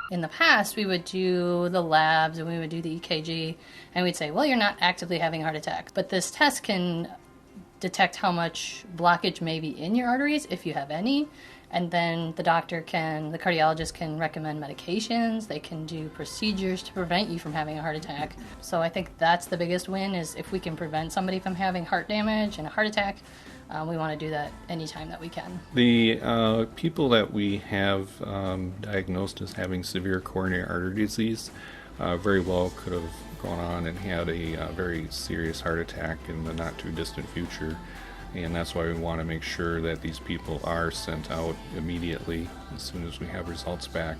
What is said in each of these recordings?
In the past, we would do the labs and we would do the EKG, and we'd say, well, you're not actively having a heart attack. But this test can detect how much blockage may be in your arteries, if you have any, and then the cardiologist can recommend medications, they can do procedures to prevent you from having a heart attack. So I think that's the biggest win, is if we can prevent somebody from having heart damage and a heart attack, we want to do that anytime that we can. The people that we have diagnosed as having severe coronary artery disease very well could have gone on and had a very serious heart attack in the not too distant future, and that's why we want to make sure that these people are sent out immediately as soon as we have results back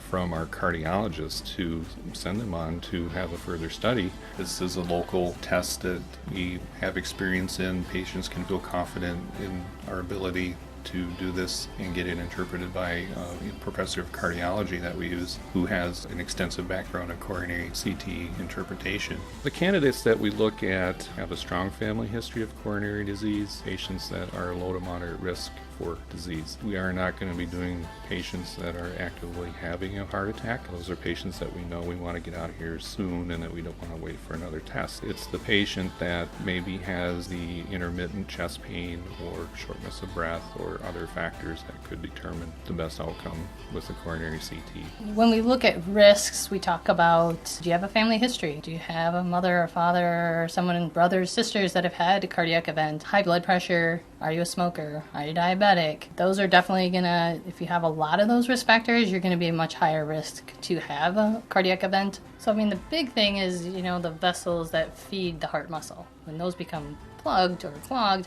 from our cardiologist to send them on to have a further study. This is a local test that we have experience in. Patients can feel confident in our ability to do this and get it interpreted by a professor of cardiology that we use, who has an extensive background in coronary CT interpretation. The candidates that we look at have a strong family history of coronary disease, patients that are low to moderate risk for disease. We are not going to be doing patients that are actively having a heart attack. Those are patients that we know we want to get out of here soon and that we don't want to wait for another test. It's the patient that maybe has the intermittent chest pain or shortness of breath or other factors that could determine the best outcome with the coronary CT. When we look at risks, we talk about, do you have a family history? Do you have a mother or father or someone, brothers, sisters that have had a cardiac event? High blood pressure? Are you a smoker? Are you diabetic? Those are definitely gonna, if you have a lot of those risk factors, you're gonna be a much higher risk to have a cardiac event. So, I mean, the big thing is, the vessels that feed the heart muscle. When those become plugged or clogged,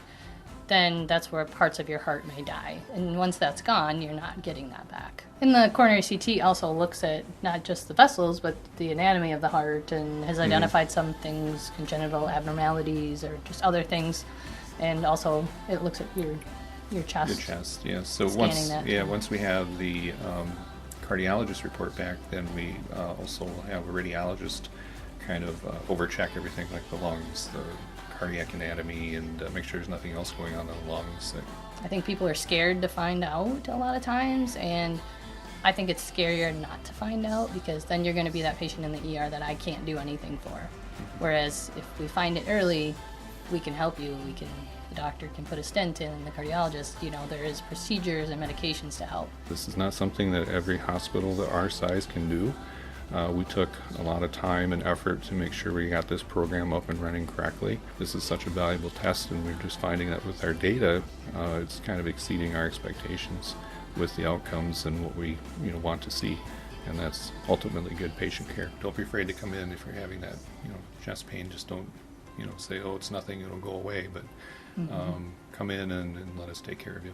then that's where parts of your heart may die. And once that's gone, you're not getting that back. And the coronary CT also looks at not just the vessels, but the anatomy of the heart, and has identified some things, congenital abnormalities or just other things. And also it looks at your chest. Your chest, yes. So once we have the cardiologist report back, then we also have a radiologist kind of overcheck everything like the lungs, the cardiac anatomy, and make sure there's nothing else going on in the lungs. I think people are scared to find out a lot of times, and I think it's scarier not to find out, because then you're going to be that patient in the ER that I can't do anything for. Whereas if we find it early, we can help you. The doctor can put a stent in, and the cardiologist, there is procedures and medications to help. This is not something that every hospital that our size can do. We took a lot of time and effort to make sure we got this program up and running correctly. This is such a valuable test, and we're just finding that with our data, it's kind of exceeding our expectations with the outcomes and what we want to see. And that's ultimately good patient care. Don't be afraid to come in if you're having that chest pain. Just don't say, oh, it's nothing, it'll go away. But come in and let us take care of you.